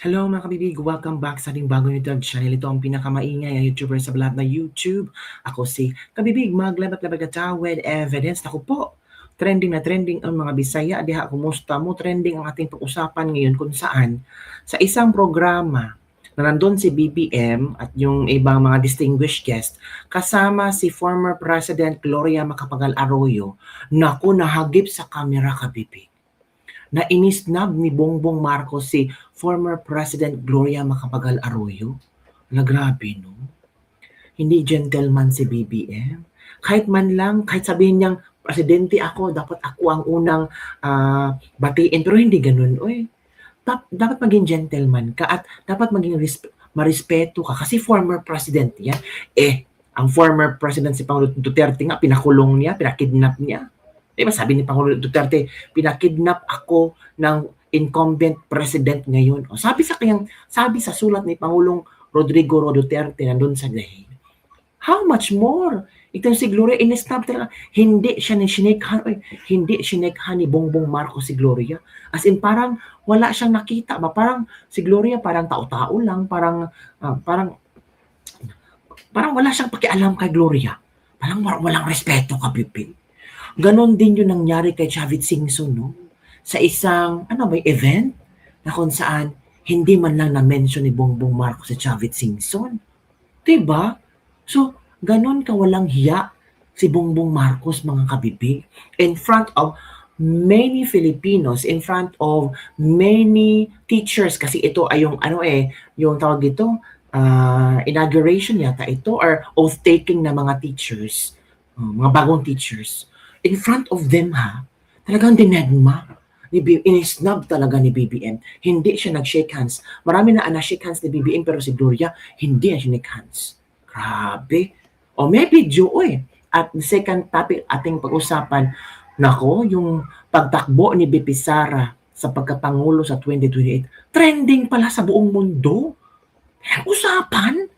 Hello mga kabibig, welcome back sa ating bagong YouTube channel. Ito ang pinakamaingay na YouTuber sa lahat na YouTube. Ako si Kabibig, maglabat-labat ka with evidence. Ako po, trending na trending ang mga Bisaya. Diha, kumusta mo? Trending ang ating pag-usapan ngayon kung saan sa isang programa na nandun si BBM at yung ibang mga distinguished guest, kasama si former President Gloria Macapagal Arroyo, naku, nahagip sa kamera kabibig na inisnab ni Bongbong Marcos si former President Gloria Macapagal Arroyo. Na grabe, no? Hindi gentleman si BBM. Kahit man lang, kahit sabihin niyang, presidente ako, dapat ako ang unang batiin. Pero hindi ganun. Oy, dapat maging gentleman ka at dapat maging marespeto ka kasi former president yan. Ang former president si Pangulong Duterte nga, pinakulong niya, pinakidnap niya. Diba sabi ni Pangulong Duterte, pinakidnap ako ng incumbent president ngayon. O, sabi sa sulat ni Pangulong Rodrigo Duterte nandun sa Dahig. How much more? Itong si Gloria, inistab talaga. Hindi siya sinekhan ni Bongbong Marcos si Gloria. As in, parang wala siyang nakita ba? Parang si Gloria parang tao-tao lang, parang wala siyang pakialam kay Gloria. Parang walang respeto ka, Pipin. Ganon din yung nangyari kay Chavit Singson, no? Sa isang, event na kung saan hindi man lang na-mention ni Bongbong Marcos si Chavit Singson. Diba? So, ganon ka walang hiya si Bongbong Marcos, mga kabibig, in front of many Filipinos, in front of many teachers, kasi ito ay yung, yung tawag dito, inauguration yata ito, or oath-taking na mga teachers, mga bagong teachers. In front of them, talagang dinedma. Inisnab talaga ni BBM. Hindi siya nag-shake hands. Marami na na-shake hands ni BBM, pero si Gloria, hindi na shake hands. Grabe. O may video, At the second topic ating pag-usapan, nako, yung pagtakbo ni BP Sara sa pagkapangulo sa 2028, trending pala sa buong mundo. Usapan?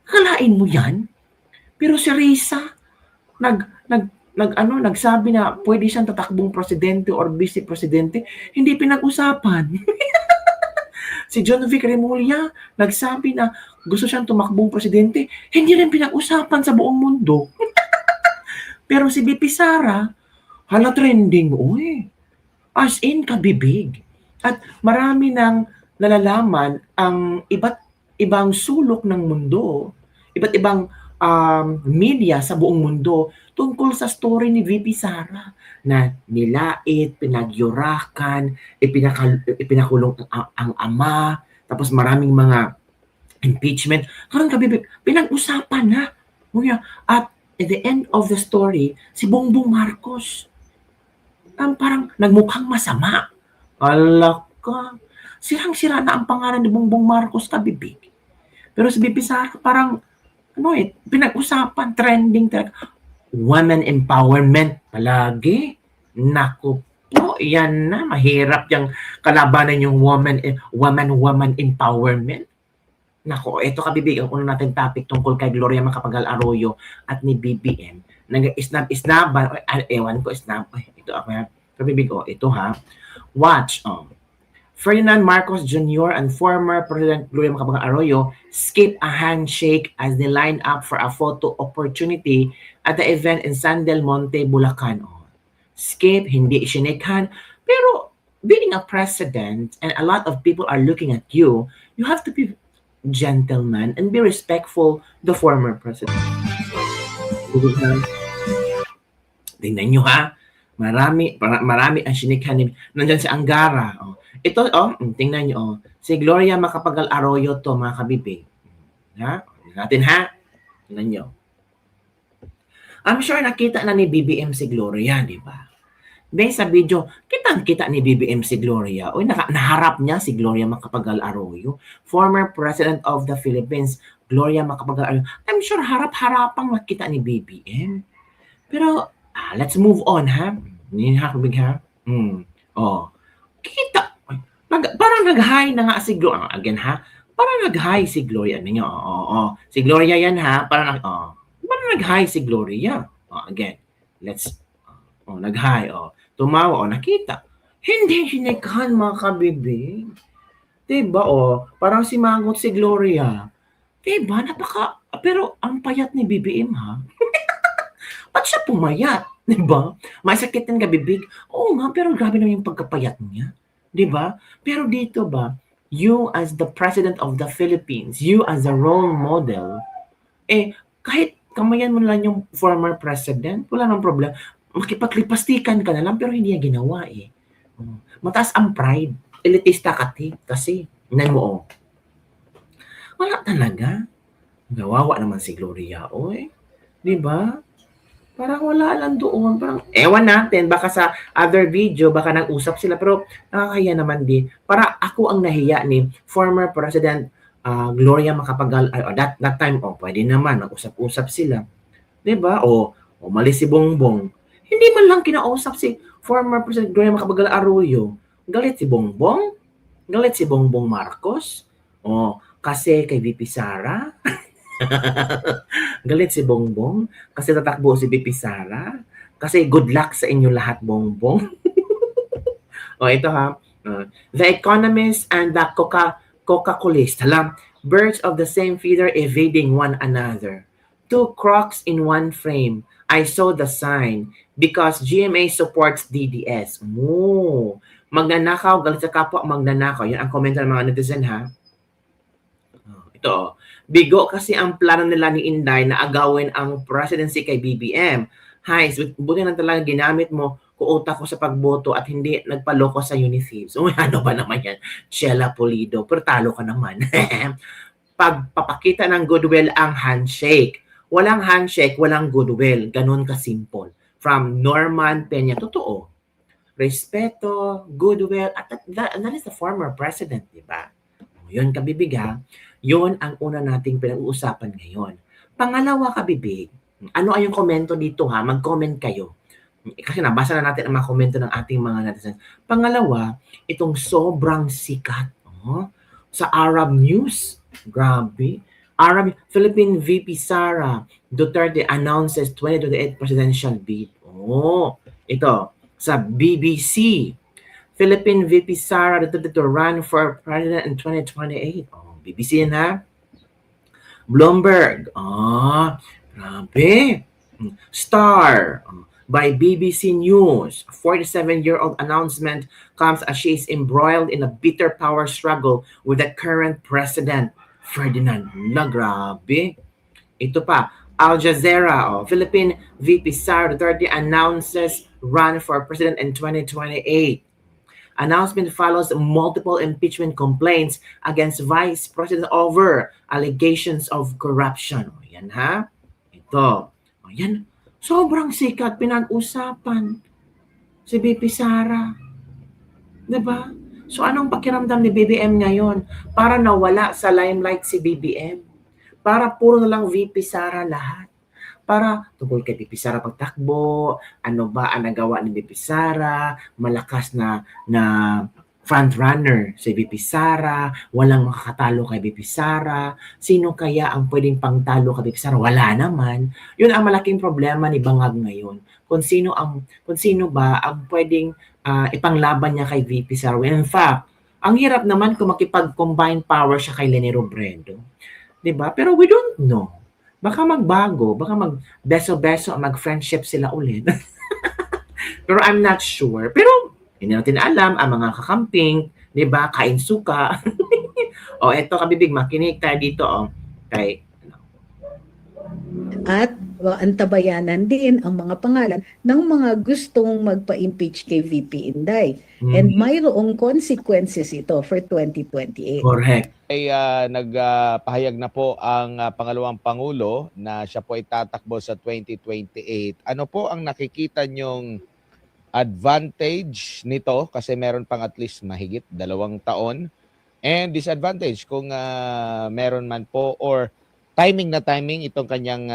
Kalain mo yan? Pero si Risa, nagsabi na pwede siyang tatakbong presidente or vice presidente, hindi pinag-usapan. Si John Vic Remulla, nagsabi na gusto siyang tumakbong presidente, hindi rin pinag-usapan sa buong mundo. Pero si BP Sara, hala trending, as in kabibig. At marami nang nalalaman ang iba't ibang sulok ng mundo, iba't ibang media sa buong mundo tungkol sa story ni VP Sara na nilait, pinagyurakan, ipinakulong ang ama, tapos maraming mga impeachment. Karon kabibig, pinag-usapan na. At at the end of the story, si Bongbong Marcos, parang nagmukhang masama. Alaka, sirang-sira na ang pangalan ni Bongbong Marcos kabibig. Pero si BP Sara parang pinag-usapan, trending talaga. Women empowerment palagi. Naku po, yan na. Mahirap yung kalabanan yung woman empowerment. Naku, ito kabibig, ang unang natin topic tungkol kay Gloria Macapagal Arroyo at ni BBM. Nag-isnab-isnaban, ewan ko, ito ako, kabibig, ito watch, Ferdinand Marcos Jr. and former President Gloria Macapagal Arroyo skip a handshake as they line up for a photo opportunity at the event in San Del Monte, Bulacan. Skip, hindi sinekhan, pero being a president and a lot of people are looking at you, you have to be gentleman and be respectful the former president. Tingnan nyo marami ang sinekhan. Nandyan si Angara. Ito, tingnan nyo, si Gloria Macapagal Arroyo to, mga kabibig. Natin tingnan nyo. I'm sure nakita na ni BBM si Gloria, di ba? Based sa video, kitang-kita ni BBM si Gloria. Naharap niya si Gloria Macapagal Arroyo, former President of the Philippines, Gloria Macapagal Arroyo. I'm sure harap-harapang nakita ni BBM. Pero, let's move on, Kita. Parang nag-hi na nga si Gloria. Again, parang nag-hi si Gloria. Si Gloria yan, parang nag-hi si Gloria. Again, let's, nag-hi, tumawa, nakita. Hindi sinekhan, mga kabibig. 'Di ba, parang si Mangot si Gloria. 'Di ba, pero ang payat ni BBM, ha? Ba't siya pumayat, 'di ba? Masakit ng bibig. Oo nga, pero grabe naman yung pagkapayat niya, 'di ba? Pero dito ba, you as the President of the Philippines, you as a role model, kahit kamayan mo lang yung former president, wala namang problema. Makipaglipastikan ka na lang, pero hindi niya ginawa, eh. Mataas ang pride. Elitista kasi. Tingnan mo, wala talaga. Kawawa naman si Gloria, 'di ba? Parang wala lang doon, parang ewan natin baka sa other video baka nag-usap sila pero nakakahiya naman din. Para ako ang nahiya ni former President Gloria Macapagal that time pwede naman nag-usap-usap sila. 'Di ba? Umalis si Bongbong. Hindi man lang kinausap si former President Gloria Macapagal Arroyo. Galit si Bongbong? Galit si Bongbong Marcos? Kasi kay VP Sara? Galit si Bongbong kasi tatakbo si VP Sara? Kasi good luck sa inyo lahat, Bongbong. Ito ha. The Economist and the Coca-Colist. Birds of the same feather evading one another. Two crocs in one frame. I saw the sign because GMA supports DDS. Magnanakaw, galit sa kapwa, magnanakaw. Yan ang komento ng mga netizen, ha? Ito, bigo kasi ang plano nila ni Inday na agawin ang presidency kay BBM. Buti na talaga ginamit mo kuota ko sa pagboto at hindi nagpaloko sa Unifibs. Ano ba naman yan? Chela Pulido, pero talo ka naman. Pagpapakita ng goodwill ang handshake. Walang handshake, walang goodwill. Ganun ka-simple. From Norman Peña. Totoo. Respeto, goodwill, at that is the former president, di ba? Yun, kabibig, ha? Yun ang una nating pinag-uusapan ngayon. Pangalawa, kabibig, ano ay yung komento dito, ha? Mag-comment kayo. Kasi nabasa na natin ang mga komento ng ating mga netizen. Pangalawa, itong sobrang sikat sa Arab News. Grabe. Philippine VP Sara Duterte announces 2028 presidential bid. Ito, sa BBC. Philippine VP Sara Duterte to run for president in 2028. BBC yan, ha? Bloomberg. Grabe. Star. By BBC News, a 47-year-old announcement comes as she is embroiled in a bitter power struggle with the current president, Ferdinand. Grabe. Ito pa, Al Jazeera, Philippine VP Sara Duterte announces run for president in 2028. Announcement follows multiple impeachment complaints against Vice President over allegations of corruption. Yan, ha? Ito. Yan. Sobrang sikat, pinag-usapan si VP Sara. Diba? So anong pakiramdam ni BBM ngayon? Para nawala sa limelight si BBM. Para puro na lang VP Sara lahat. Para tungkol kay VP Sara pagtakbo, ano ba ang nagawa ni VP Sara, malakas na frontrunner si VP Sara, walang makakatalo kay VP Sara, sino kaya ang pwedeng pangtalo kay VP Sara? Wala naman. Yun ang malaking problema ni Bangag ngayon. Kung sino ba ang pwedeng ipanglaban niya kay VP Sara. In fact, ang hirap naman kung makipag-combine power siya kay Leni Robredo. 'Di ba? Pero we don't know. Baka magbago, baka mag-beso-beso, mag-friendship sila ulit. Pero I'm not sure. Pero hindi natin alam ang mga kakamping, 'di ba? Kain suka. Eto kabibig, makinig tayo dito kay at antabayanan din ang mga pangalan ng mga gustong magpa-impeach kay VP Inday. And mayroong consequences ito for 2028. Correct. Ay nagpahayag na po ang pangalawang Pangulo na siya po ay tatakbo sa 2028. Ano po ang nakikita nyong advantage nito? Kasi meron pang at least mahigit 2 taon. And disadvantage kung meron man po or timing itong kanyang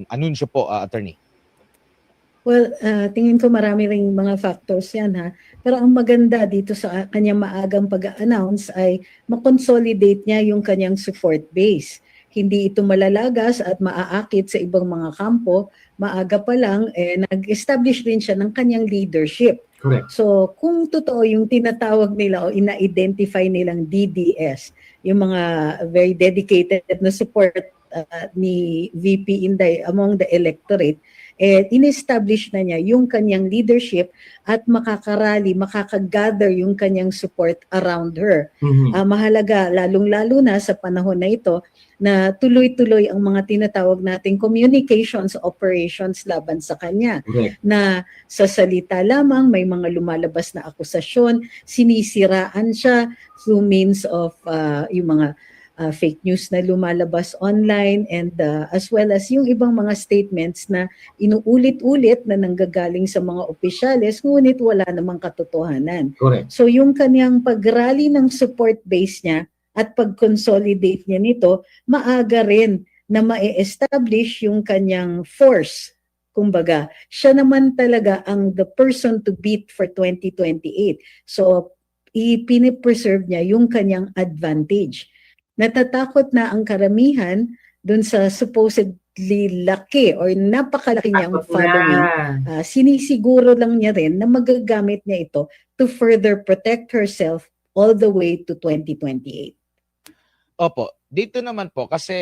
anunsyo po, attorney. Well, tingin ko marami ring mga factors yan, ha. Pero ang maganda dito sa kanyang maagang pag-announce ay makonsolidate niya yung kanyang support base. Hindi ito malalagas at maaakit sa ibang mga kampo. Maaga pa lang, nag-establish din siya ng kanyang leadership. Correct. So, kung totoo yung tinatawag nila o ina-identify nilang DDS, yung mga very dedicated na support ni VP Inday among the electorate, in-establish na niya yung kanyang leadership at makakarally, makakagather yung kanyang support around her. Mhm. Mahalaga, lalong-lalo na sa panahon na ito, na tuloy-tuloy ang mga tinatawag nating communications operations laban sa kanya. Correct. Na sa salita lamang, may mga lumalabas na akusasyon, sinisiraan siya through means of yung mga fake news na lumalabas online, and as well as yung ibang mga statements na inuulit-ulit na nanggagaling sa mga opisyales, ngunit wala namang katotohanan. Correct. So yung kanyang pag-rally ng support base niya at pag-consolidate niya nito, maaga rin na ma-establish yung kanyang force. Kumbaga, siya naman talaga ang the person to beat for 2028. So, ipinipreserve niya yung kanyang advantage. Natatakot na ang karamihan dun sa supposedly laki or napakalaki niyang following. Sinisiguro lang niya rin na magagamit niya ito to further protect herself all the way to 2028. Opo, dito naman po kasi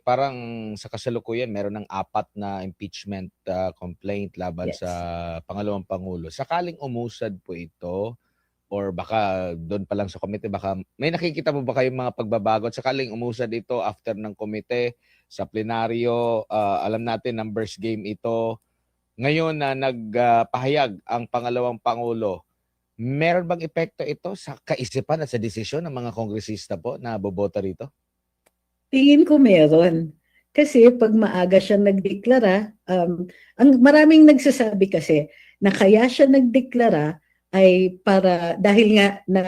parang sa kasalukuyan meron ng 4 na impeachment complaint laban Yes. sa pangalawang pangulo. Sakaling umusad po ito or baka doon pa lang sa komite, baka may nakikita po ba kayong mga pagbabago at sakaling umusad ito after ng komite sa plenaryo, alam natin numbers game ito. Ngayon na nagpahayag ang pangalawang pangulo, meron bang epekto ito sa kaisipan at sa desisyon ng mga kongresista po na boboto rito? Tingin ko meron. Kasi pag maaga siya nagdeklara, ang maraming nagsasabi kasi na kaya siya nagdeklara ay para dahil nga na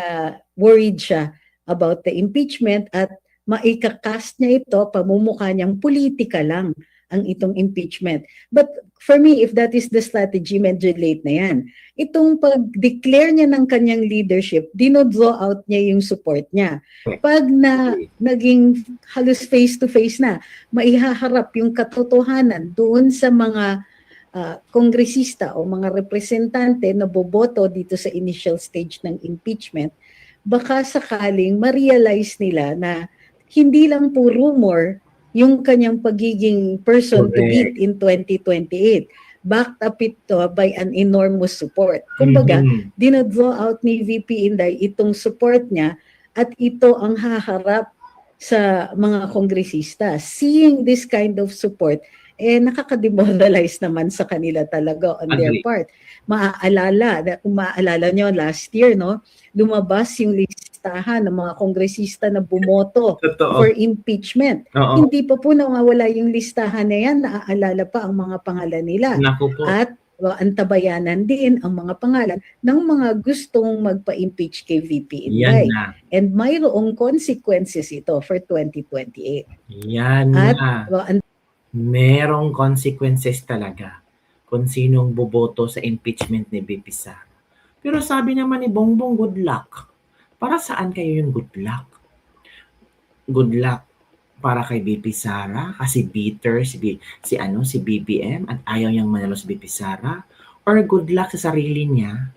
worried siya about the impeachment at maikakast niya ito, pamumukha niyang politika lang ang itong impeachment. But for me, if that is the strategy, medyo late na yan. Itong pag-declare niya ng kanyang leadership, dino-draw out niya yung support niya. Pag naging halos face-to-face na, maihaharap yung katotohanan doon sa mga kongresista o mga representante na boboto dito sa initial stage ng impeachment, baka sakaling ma-realize nila na hindi lang po rumor yung kanyang pagiging person to beat in 2028. Backed up ito by an enormous support. Kumbaga, dinadraw out ni VP Inday itong support niya at ito ang haharap sa mga kongresista. Seeing this kind of support, nakaka-demoralize naman sa kanila talaga on their part. Kung maaalala nyo last year, no, lumabas yung listahan ng mga kongresista na bumoto for impeachment. Hindi pa po nawawala yung listahan na yan, naaalala pa ang mga pangalan nila. At antabayanan din ang mga pangalan ng mga gustong magpa-impeach kay VP Inday. And mayroong consequences ito for 2028. Yan na. Merong consequences talaga kung sinong boboto sa impeachment ni VP Sara. Pero sabi naman ni Bongbong, good luck. Para saan kayo yung good luck? Good luck para kay VP Sara kasi bitter si BBM at ayaw niyang manalo si VP Sara, or good luck sa sarili niya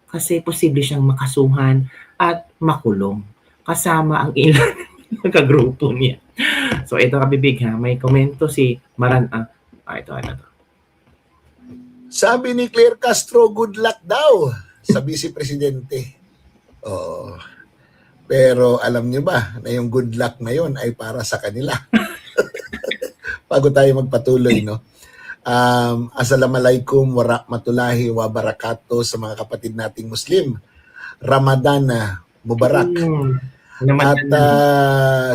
kasi posible siyang makasuhan at makulong kasama ang ilan ng kagrupo niya. So ito kabibig ha, may komento si Maran ito. Sabi ni Claire Castro, good luck daw sa Vice Presidente. Oh. Pero alam niyo ba na yung good luck na yon ay para sa kanila? Bago tayo magpatuloy, no? Assalamualaikum warahmatullahi wabarakatuh sa mga kapatid nating Muslim. Ramadan Mubarak. At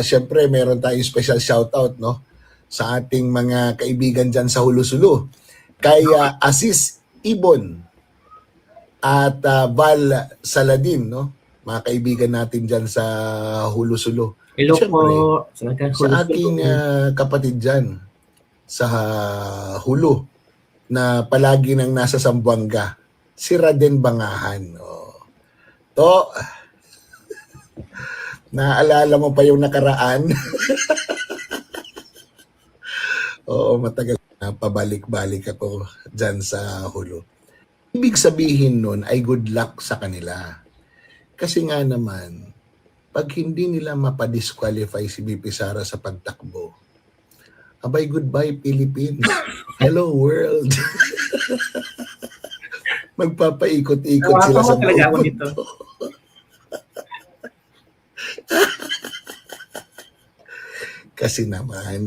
syempre meron tayong special shoutout, no, sa ating mga kaibigan dyan sa Hulusulu. Kay Asis Ibon at Val Saladin, no, mga kaibigan natin dyan sa Hulusulu. Hello syempre, po. sa aking kapatid dyan sa Hulu na palagi nang nasa Zamboanga, si Raden Bangahan. Oh. To, naalala mo pa yung nakaraan? Oo, matagal na pabalik-balik ako dyan sa Hulu. Ibig sabihin nun ay good luck sa kanila. Kasi nga naman, pag hindi nila mapadisqualify si VP Sara sa pagtakbo, abay, goodbye Philippines. Hello world. Magpapaikot-ikot sila sa talaga ako buong nito. mundo.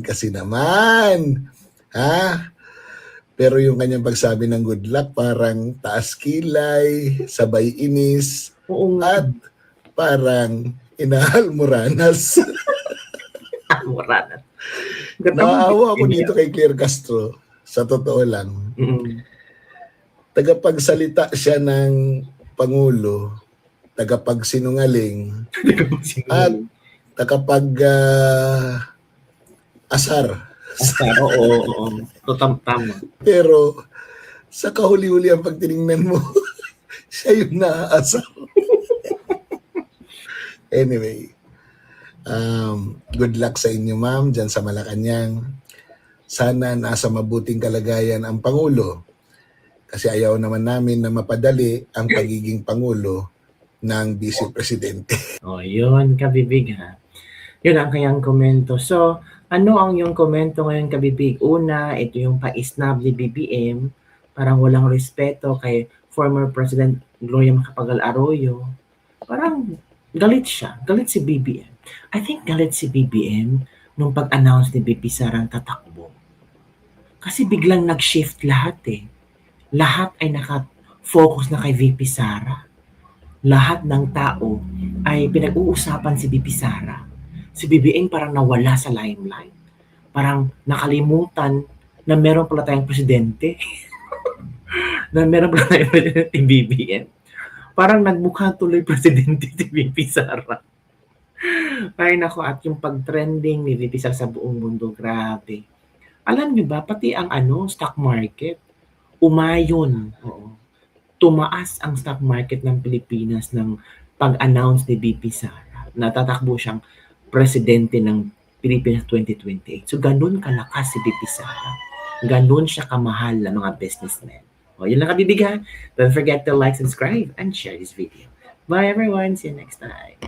Kasi naman. Ha? Pero yung kanyang pagsabi ng good luck, parang taas kilay, sabay inis, Oo at parang inahalmoranas. Mura na. Naawa ako dito kay Claire Castro. Sa totoo lang. Tagapagsalita siya ng Pangulo, tagapagsinungaling, at asar. Oo. Tama. Pero sa kahuli-huli ang pagtiningnan mo, siya yung naaasar. Anyway, good luck sa inyo ma'am dyan sa Malacanang. Sana nasa mabuting kalagayan ang Pangulo. Kasi ayaw naman namin na mapadali ang pagiging Pangulo ng Vice Presidente. Yun, kabibig ha. Yun ang kanyang komento. So, ano ang yung komento ngayon, kabibig? Una, ito yung pa-snub ni BBM. Parang walang respeto kay former President Gloria Macapagal Arroyo. Parang galit siya. Galit si BBM. I think galit si BBM nung pag-announce ni BP Sarang tatakbo. Kasi biglang nag-shift lahat eh. Lahat ay naka-focus na kay VP Sara. Lahat ng tao ay pinag-uusapan si VP Sara. Si BBM parang nawala sa limelight. Parang nakalimutan na meron pala tayong presidente. Na meron pala tayong presidente BBM. Parang nagmukha tuloy presidente si VP Sara. Ay nako, at yung pag-trending ni VP Sara sa buong mundo, grabe. Alam niyo ba, pati ang stock market, umayon. Oo. Tumaas ang stock market ng Pilipinas ng pag-announce ni VP Sara. Natatakbo siyang presidente ng Pilipinas 2028. So, ganun kalakas si VP Sara. Ganun siya kamahal na mga businessmen. Yun lang kabibig ha. Don't forget to like, subscribe, and share this video. Bye everyone. See you next time.